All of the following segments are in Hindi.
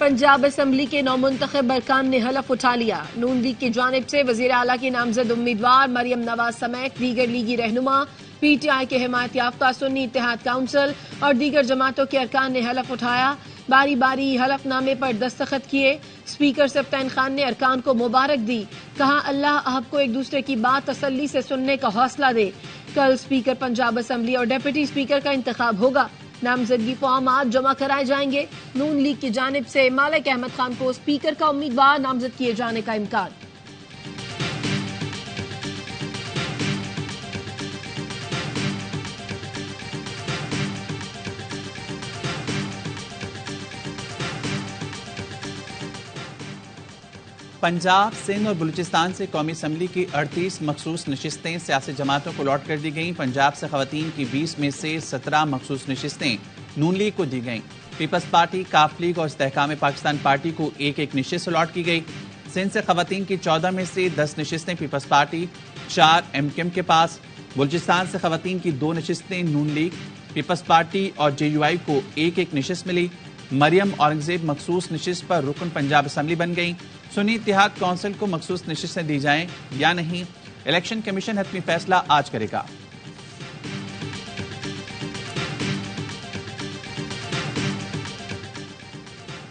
पंजाब असम्बली के नौमुंतखब अरकान ने हलफ उठा लिया। नून लीग की जानिब से वजीर आला की नामजद उम्मीदवार मरियम नवाज समेत दीगर लीगी रहनुमा, PTI के हिमायत याफ्ता सुन्नी इत्तेहाद काउंसिल और दीगर जमातों के अरकान ने हलफ उठाया। बारी बारी हलफनामे पर दस्तखत किए। स्पीकर सफ्तान खान ने अरकान को मुबारक दी। कहा, अल्लाह आपको एक दूसरे की बात तसल्ली से सुनने का हौसला दे। कल स्पीकर पंजाब असम्बली और डिप्टी स्पीकर का इंतखाब होगा। नामजदगी फॉर्म आज जमा कराए जाएंगे। नून लीग की जानिब से मालिक अहमद खान को स्पीकर का उम्मीदवार नामजद किए जाने का इम्कान। पंजाब, सिंध और बलूचिस्तान से कौमी असम्बली की 38 मखसूस नशिस्तें सियासी जमातों को अलॉट कर दी गईं। पंजाब से खवातीन की 20 में से 17 मखसूस नशिस्तें नून लीग को दी गईं। पीपल्स पार्टी, काफ लीग और इस्तेहकाम पाकिस्तान पार्टी को एक एक नशिस्त अलॉट की गई। सिंध से खवातीन की 14 में से 10 नशिस्तें पीपल्स पार्टी, 4 MKM के पास। बलूचिस्तान से खवातीन की 2 नशिस्तें नून लीग, पीपल्स पार्टी और JUI को एक एक नशिस्त मिली। मरियम औरंगजेब मखसूस नशिस्त पर रुकन पंजाब असम्बली बन गई। सुन्नी इत्तेहाद काउंसिल को मखसूस नशिस्तें दी जाएं या नहीं, इलेक्शन कमीशन हतमी फैसला आज करेगा।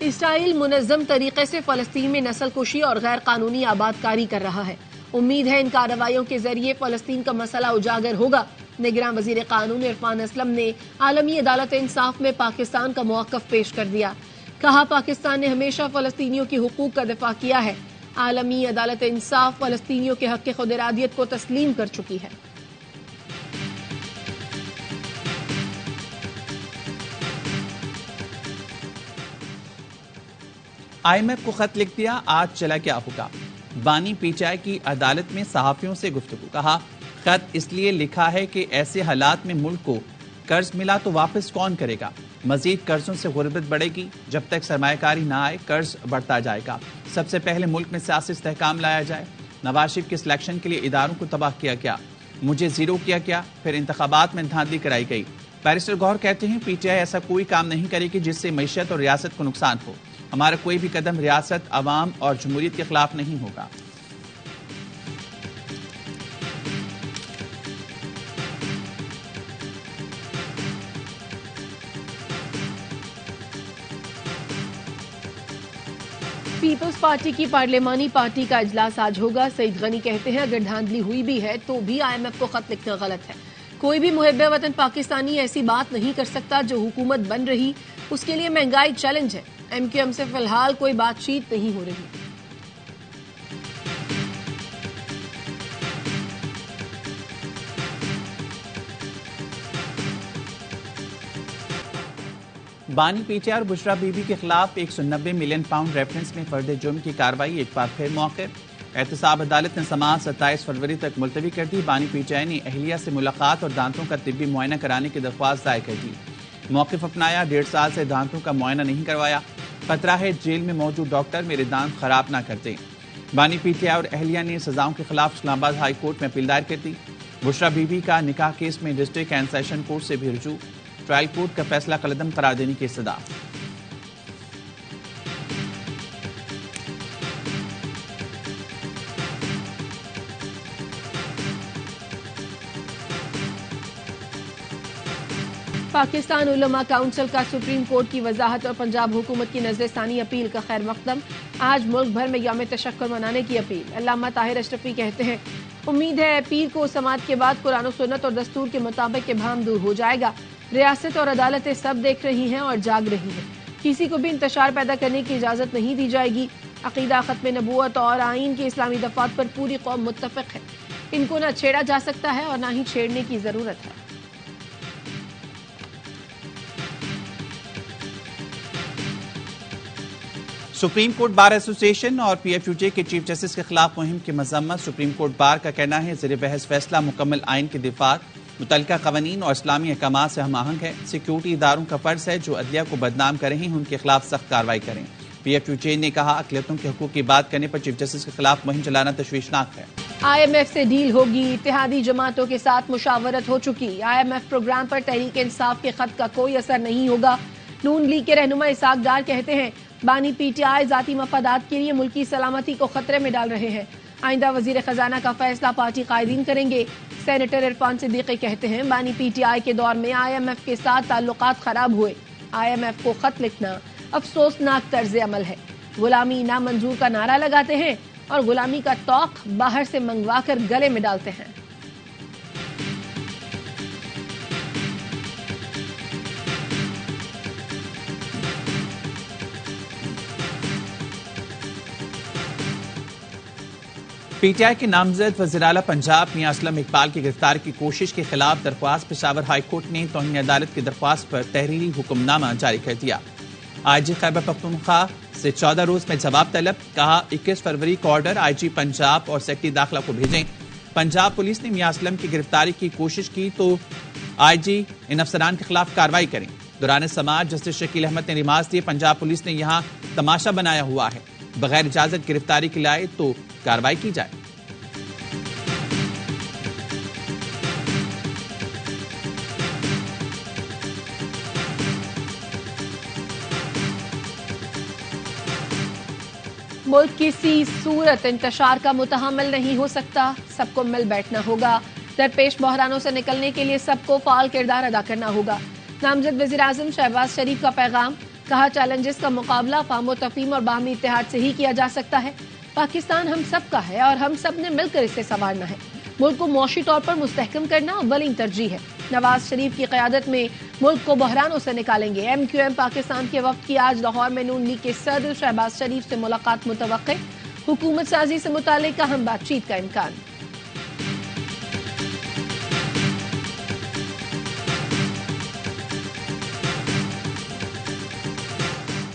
इसराइल मुनज़्ज़म तरीके से फ़लस्तीन में नस्ल कुशी और गैर कानूनी आबादकारी कर रहा है। उम्मीद है इन कार्रवाइयों के जरिए फ़लस्तीन का मसला उजागर होगा। निगरान वज़ीर कानून इरफान असलम ने आलमी अदालत इंसाफ में पाकिस्तान का मौक़िफ़ पेश कर दिया। कहा, पाकिस्तान ने हमेशा फ़लस्तीनियों की हुकूक का दिफा किया है। आलमी अदालत इंसाफ फ़लस्तीनियों के हक़ खुद इरादियत को तस्लीम कर चुकी है। IMF को खत लिख दिया, आज चला क्या होगा। बानी PTI की अदालत में सहाफियों से गुफ्तगू। कहा, खत इसलिए लिखा है कि ऐसे हालात में मुल्क को कर्ज मिला तो वापस कौन करेगा। मजीद कर्जों से गुर्बत बढ़ेगी। जब तक सरमायाकारी ना आए कर्ज बढ़ता जाएगा। सबसे पहले मुल्क में सियासी इस्तेहकाम लाया जाए। नवाज शरीफ के सिलेक्शन के लिए इदारों को तबाह किया गया, मुझे जीरो किया गया, फिर इंतखाबात में धांधली कराई गई। बैरिस्टर गौहर कहते हैं, PTI ऐसा कोई काम नहीं करेगी जिससे मईशत और रियासत को नुकसान हो। हमारा कोई भी कदम रियासत, अवाम और जमहूरियत के खिलाफ नहीं होगा। पीपल्स पार्टी की पार्लिमानी पार्टी का इजलास आज होगा। सईद गनी कहते हैं, अगर धांधली हुई भी है तो भी IMF को खत लिखना गलत है। कोई भी मुहब्बे वतन पाकिस्तानी ऐसी बात नहीं कर सकता जो हुकूमत बन रही, उसके लिए महंगाई चैलेंज है। MQM से फिलहाल कोई बातचीत नहीं हो रही। बानी PTI और बुशरा बीबी के खिलाफ 190 मिलियन पाउंड रेफरेंस में फर्द जुर्म की कार्रवाई एक बार फिर मौक़िफ़। एहतसाब अदालत ने समाअत 27 फरवरी तक मुलतवी कर दी। बानी PTI ने अहलिया से मुलाकात और दांतों का तिब्बी मुआयना कराने की दरख्वास्त दायर कर दी। मौक़िफ़ अपनाया, 1.5 साल से दांतों का मुआयना नहीं करवाया। खतरा है जेल में मौजूद डॉक्टर मेरे दांत खराब ना कर दें। बानी PTI और अहलिया ने सजाओं के खिलाफ इस्लामाबाद हाई कोर्ट में अपील दायर कर दी। बुशरा बीबी का निकाह केस में डिस्ट्रिक्ट एंड सेशन कोर्ट से भी रुजू। ट्रायल कोर्ट का फैसला कलअदम करार देने की सदा। पाकिस्तान उलमा काउंसिल का सुप्रीम कोर्ट की वजाहत और पंजाब हुकूमत की नजरसानी अपील का खैर मकदम। आज मुल्क भर में यौम तशक्कुर मनाने की अपील। अल्लामा ताहिर अशरफी कहते हैं, उम्मीद है पीर को समात के बाद कुरान और सुन्नत और दस्तूर के मुताबिक इब्हाम दूर हो जाएगा। रियासत और अदालतें सब देख रही हैं और जाग रही हैं। किसी को भी इंतशार पैदा करने की इजाजत नहीं दी जाएगी। अकीदा, खत्म नबूवत और आइन के इस्लामी दफात पर पूरी कौम मुत्तफिक है। इनको न छेड़ा जा सकता है और न ही छेड़ने की जरूरत है। सुप्रीम कोर्ट बार एसोसिएशन और PFUJ के चीफ जस्टिस के खिलाफ मुहिम की मजम्मत। सुप्रीम कोर्ट बार का कहना है, ज़ेर बहस फैसला मुकम्मल आइन के दिफात, मुतल्लिका कवानीन और इस्लामी अहकामात से हम आहंग है। सिक्योरिटी इदारों का फर्ज है जो अदलिया को बदनाम कर रहे हैं उनके खिलाफ सख्त कार्रवाई करें। PFUJ ने कहा, अक़लियतों के हकूक़ की बात करने पर चीफ जस्टिस के खिलाफ मुहिम चलाना तशवीशनाक है। IMF से डील होगी, इत्तेहादी जमातों के साथ मुशावरत हो चुकी। IMF प्रोग्राम पर तहरीक इंसाफ के खत का कोई असर नहीं होगा। नून लीग के रहनुमा इसाक डार कहते हैं, बानी पीटीआई जाती मफादात के लिए मुल्की सलामती को खतरे में डाल रहे हैं। आइंदा वजीर खजाना का फैसला पार्टी कायदीन करेंगे। सेनेटर इरफान सिद्दीकी कहते हैं बानी पीटीआई के दौर में IMF के साथ ताल्लुकात खराब हुए। IMF को खत लिखना अफसोसनाक तर्ज अमल है। गुलामी नामंजूर का नारा लगाते हैं और गुलामी का तौक बाहर से मंगवा कर गले में डालते हैं। पीटीआई के नामजद वज़ीर-ए-आला पंजाब मियां असलम इकबाल की गिरफ्तारी की कोशिश के खिलाफ दरख्वास्त पेशावर हाई कोर्ट ने तौहीन अदालत की दरख्वास्त पर तहरीरी हुक्मनामा जारी कर दिया। IG खैबर पख्तूनख्वा से 14 रोज में जवाब तलब। कहा 21 फरवरी को ऑर्डर IG पंजाब और सेक्रेटरी दाखिला को भेजें। पंजाब पुलिस ने मियां असलम की गिरफ्तारी की कोशिश की तो IG इन अफसरान के खिलाफ कार्रवाई करें। दौरान समाज जस्टिस शकील अहमद ने रिमाज दिए। पंजाब पुलिस ने यहाँ तमाशा बनाया हुआ है, बगैर इजाजत गिरफ्तारी के लाए तो कार्रवाई की जाए। मुल्क किसी सूरत इंतशार का मुतहम्मिल नहीं हो सकता। सबको मिल बैठना होगा। दरपेश बहरानों से निकलने के लिए सबको फाल किरदार अदा करना होगा। नामजद वज़ीर आज़म शहबाज शरीफ का पैगाम। कहा चैलेंजेस का मुकाबला फाहम तफहीम और बाहमी इत्तेहाद से ही किया जा सकता है। पाकिस्तान हम सब का है और हम सब ने मिलकर इसे संवारना है। मुल्क को मौशी तौर पर मुस्तहकम करना अव्वलीन तरजीह है। नवाज शरीफ की क़यादत में मुल्क को बहरानों से निकालेंगे। MQM पाकिस्तान के वफ्द की आज लाहौर में नून लीग के सदर शहबाज शरीफ से मुलाकात मुतवक्के। हुकूमत साजी से मुतालिक अहम बातचीत का इम्कान।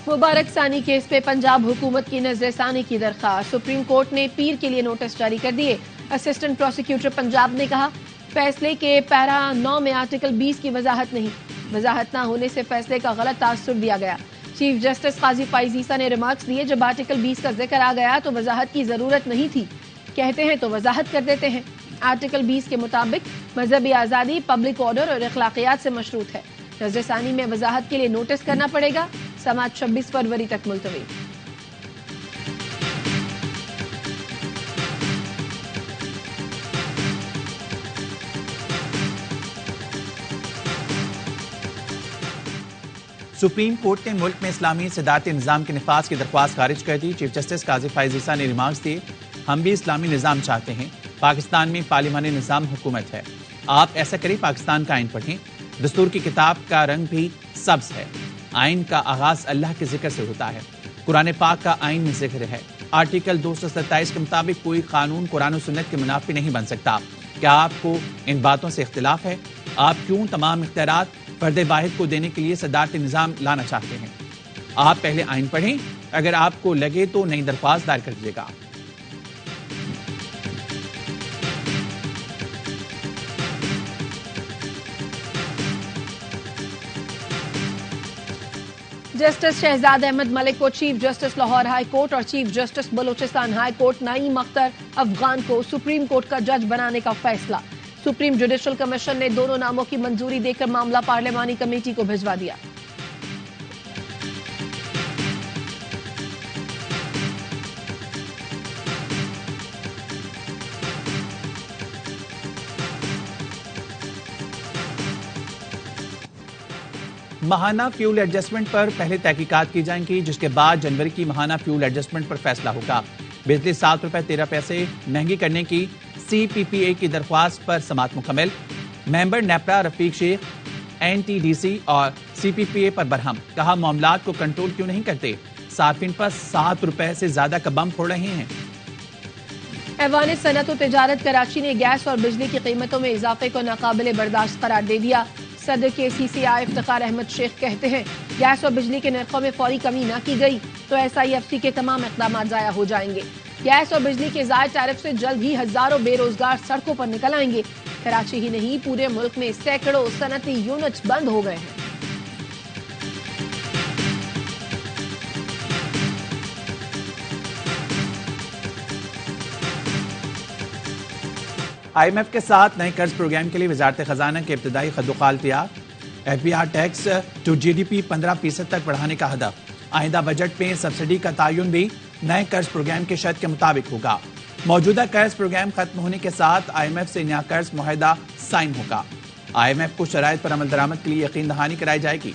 मुबारक सानी केस पे पंजाब हुकूमत की नजरसानी की दरख्वास्त। सुप्रीम कोर्ट ने पीर के लिए नोटिस जारी कर दिए। असिस्टेंट प्रोसिक्यूटर पंजाब ने कहा फैसले के पैरा 9 में आर्टिकल 20 की वजाहत नहीं। वजाहत न होने से फैसले का गलत तासुर दिया गया। चीफ जस्टिस काजी फाइज ईसा ने रिमार्क्स दिए जब आर्टिकल 20 का जिक्र आ गया तो वजाहत की जरूरत नहीं थी। कहते हैं तो वजाहत कर देते हैं। आर्टिकल 20 के मुताबिक मजहबी आजादी, पब्लिक ऑर्डर और अखलाकियात से मशरूत है। नजरसानी में वजाहत के लिए नोटिस करना पड़ेगा। समाअत 26 फरवरी तक मुलतवी। सुप्रीम कोर्ट ने मुल्क में इस्लामी सदारती निज़ाम के निफाज की दरख्वास्त खारिज कर दी। चीफ जस्टिस काजी फाइज ईसा ने रिमार्क्स दिए हम भी इस्लामी निज़ाम चाहते हैं। पाकिस्तान में पार्लिमानी निज़ाम हुकूमत है। आप ऐसा करें, पाकिस्तान का आइन पढ़ें। दस्तूर की किताब का रंग भी सब्ज है। आइन का आगाज अल्लाह के जिक्र से होता है। कुरान पाक का आइन में जिक्र है। आर्टिकल 227 के मुताबिक कोई कानून कुरान और सुन्नत के मुनाफी नहीं बन सकता। क्या आपको इन बातों से इख्तिलाफ है? आप क्यों तमाम इख्तियारात फर्द वाहिद को देने के लिए सदारती निज़ाम लाना चाहते हैं? आप पहले आइन पढ़ें, अगर आपको लगे तो नई दरख्वास्त दायर कर दीजिएगा। जस्टिस शहजाद अहमद मलिक को Chief Justice Lahore High Court और Chief Justice Balochistan High Court Naeem Akhtar Afghan को सुप्रीम कोर्ट का जज बनाने का फैसला। सुप्रीम जुडिशल कमीशन ने दोनों नामों की मंजूरी देकर मामला पार्लिमानी कमेटी को भिजवा दिया। माहाना फ्यूल एडजस्टमेंट पर पहले तहकीकात की जाएंगी, जिसके बाद जनवरी की माहाना फ्यूल एडजस्टमेंट पर फैसला होगा। बिजली 7 रुपए 13 पैसे महंगी करने की CPPA की दरख्वास्त पर समाअत मुकम्मल। मेंबर नेपरा रफीक शेख NTDC और CPPA पर बरहम। कहा मामलात को कंट्रोल क्यों नहीं करते? सार्फिन पर 7 रुपए से ज्यादा का बम फोड़ रहे हैं। ऐवान सनअत व तिजारत कराची ने गैस और बिजली की कीमतों में इजाफे को नाकाबिले बर्दाश्त करार दे दिया। सदर के CCI इफ्तिखार अहमद शेख कहते हैं गैस और बिजली के नरखों में फौरी कमी न की गई तो SIFC के तमाम इक़दाम जाया हो जाएंगे। गैस और बिजली के ज़ायद टैरिफ से जल्द ही हजारों बेरोजगार सड़कों पर निकल आएंगे। कराची ही नहीं पूरे मुल्क में सैकड़ों सनती यूनिट्स बंद हो गए हैं। IMF के साथ नए कर्ज प्रोग्राम के लिए वजारत खजाना के इब्तदाई खदोखाल तैयार। FBR टैक्स टू GDP 15% तक बढ़ाने का हदफ। आइंदा बजट में सब्सिडी का तयन भी नए कर्ज प्रोग्राम के शर्त के मुताबिक होगा। मौजूदा कर्ज प्रोग्राम खत्म होने के साथ IMF से नया कर्ज मुआहदा साइन होगा। IMF को शराइत पर अमल दरामद के लिए यकीन दहानी कराई जाएगी।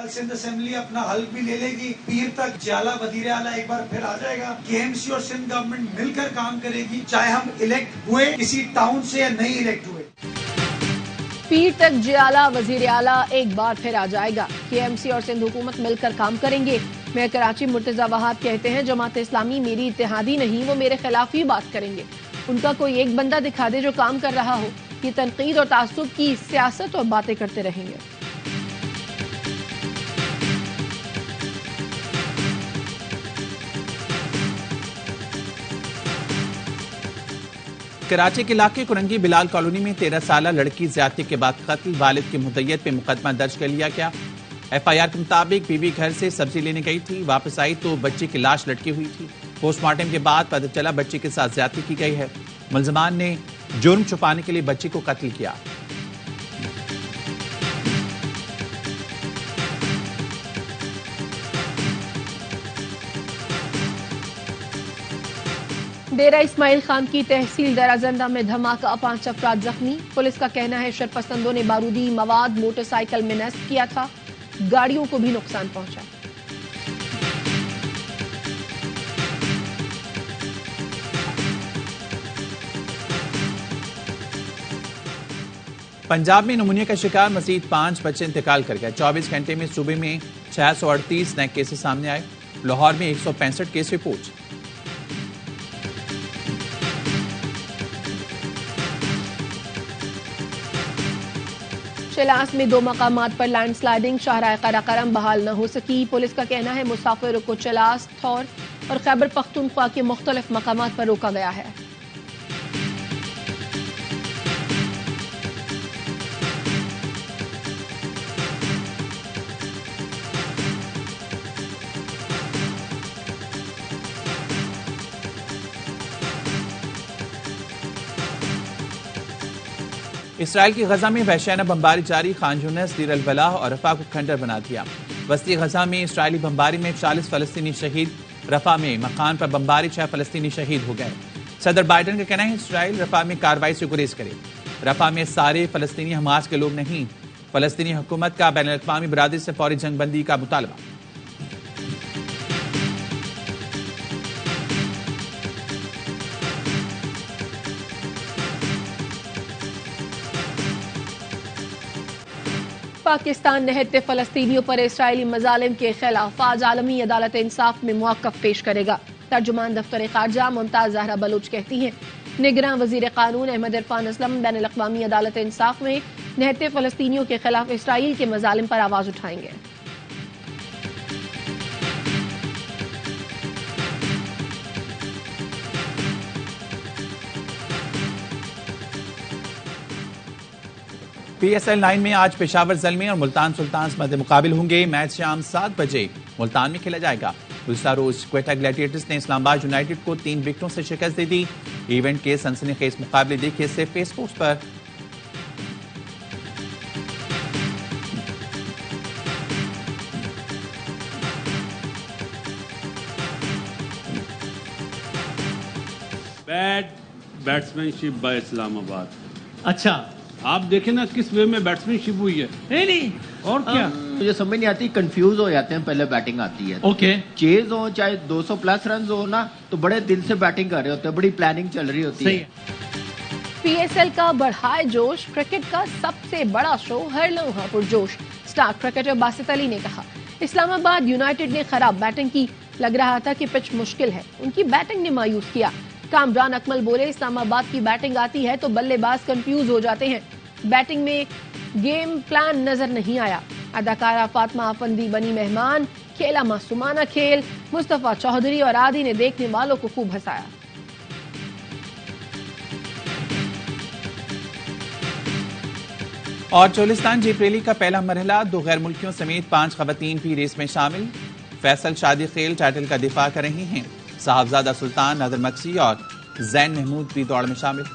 सिंध असेंबली अपना हल भी ले लेगी। पीर तक ज्याला वजीर आला एक बार फिर आ जाएगा। KMC और सिंध गवर्नमेंट मिलकर काम करेगी, चाहे हम इलेक्ट हुए किसी टाउन से या नहीं इलेक्ट हुए। पीर तक ज्याला वजीर आला एक बार फिर आ जाएगा। KMC और सिंध हुकूमत मिलकर काम करेंगे। मेयर कराची मुर्तजा वहाब कहते हैं, जमात इस्लामी मेरी इत्तेहादी नहीं, वो मेरे खिलाफ ही बात करेंगे। उनका कोई एक बंदा दिखा दे जो काम कर रहा हो। ये तनकीद और तासुब की सियासत और बातें करते रहेंगे। कराची के इलाके कुरंगी बिलाल कॉलोनी में 13 साला लड़की ज्यादती के बाद कत्ल, वालिद की मुद्दत पे मुकदमा दर्ज कर लिया गया। FIR के मुताबिक बीवी घर से सब्जी लेने गई थी, वापस आई तो बच्ची की लाश लटकी हुई थी। पोस्टमार्टम के बाद पता चला बच्ची के साथ ज्यादती की गई है। मुलजमान ने जुर्म छुपाने के लिए बच्ची को कत्ल किया। डेरा इस्माइल खान की तहसील दराजंदा में धमाका, 5 अफराद जख्मी। पुलिस का कहना है शरपसंदों ने बारूदी मवाद मोटरसाइकिल में नस्ब किया था। गाड़ियों को भी नुकसान पहुंचा। पंजाब में नमूनिया का शिकार मजीद 5 बच्चे इंतकाल कर गए। 24 घंटे में सूबे में 638 नए केसेस सामने आए। लाहौर में 165 केस रिपोर्ट। शिलास में 2 मकामात पर लैंडस्लाइडिंग, शाहराह कराकरम बहाल न हो सकी। पुलिस का कहना है मुसाफिरों को चिलास, थौर और खैबर पख्तूनख्वा के मुख्तलिफ मकामात पर रोका गया है। इसराइल की गजा में वहशियाना बमबारी जारी। खान यूनिस, दीर अल बलाह और रफा को खंडर बना दिया। वस्ती गजा में इसराइली बमबारी में 40 फलस्तीनी शहीद। रफा में मकान पर बमबारी 6 फलस्तीनी शहीद हो गए। सदर बाइडन का कहना है इसराइल रफा में कार्रवाई से गुरेज करे। रफा में सारे फलस्तीनी हमास के लोग नहीं। फलस्तीनी हुकूमत का बैनुल अक़वामी बरादरी से फौरी जंगबंदी का मुतालबा। पाकिस्तान निहत्ते फलस्तीनियों पर इसराइली मजालिम के खिलाफ आज आलमी अदालत इंसाफ में मुआक्कफ पेश करेगा। तर्जुमान दफ्तर खारजा मुमताज जहरा बलूच कहती हैं, निगरान वजीर कानून अहमद इरफान असलम बैनुल अक़वामी अदालत इंसाफ में निहत्ते फलस्तीनियों के खिलाफ इसराइल के मजालिम पर आवाज उठाएंगे। PSL 9 में आज पेशावर ज़ल्मी और मुल्तान सुल्तान्स मध्य मुकाबिल होंगे। मैच शाम 7 बजे मुल्तान में खेला जाएगा। दूसरा रोज क्वेटा ग्लैडिएटर्स ने इस्लामाबाद यूनाइटेड को 3 विकेटों से शिकस्त दे दी। इवेंट के सनसनीखेज मुकाबले देखिए सिर्फ फेस स्पोर्ट्स पर। Bad batsmanship by Islamabad. अच्छा, आप देखें ना किस वे में बैट्समैनशिप हुई है। नहीं और क्या मुझे समझ नहीं आती, कंफ्यूज हो जाते हैं पहले बैटिंग आती है। ओके, चेज हो चाहे 200 प्लस रन हो ना, तो बड़े दिल से बैटिंग कर रहे होते हैं, बड़ी प्लानिंग चल रही होती सही है। PSL का बढ़ाए जोश, क्रिकेट का सबसे बड़ा शो, हर लम्हा पुरजोश। स्टार क्रिकेटर बासित अली ने कहा, इस्लामाबाद यूनाइटेड ने खराब बैटिंग की, लग रहा था कि पिच मुश्किल है, उनकी बैटिंग ने मायूस किया। कामरान अकमल बोले, इस्लामाबाद की बैटिंग आती है तो बल्लेबाज कंफ्यूज हो जाते हैं, बैटिंग में गेम प्लान नजर नहीं आया। अदाकारा फातिमा अफंदी बनी मेहमान, खेला मासूमाना खेल। मुस्तफा चौधरी और आदि ने देखने वालों को खूब हंसाया। और चोलिस्तान जीप रैली का पहला मरहला, 2 गैर मुल्कियों समेत 5 खवातीन भी रेस में शामिल। फैसल शादी खेल टाइटल का दिफा कर रही हैं। साहबजादा सुल्तान, नादर मक्सी और जैन महमूद भी दौड़ में शामिल।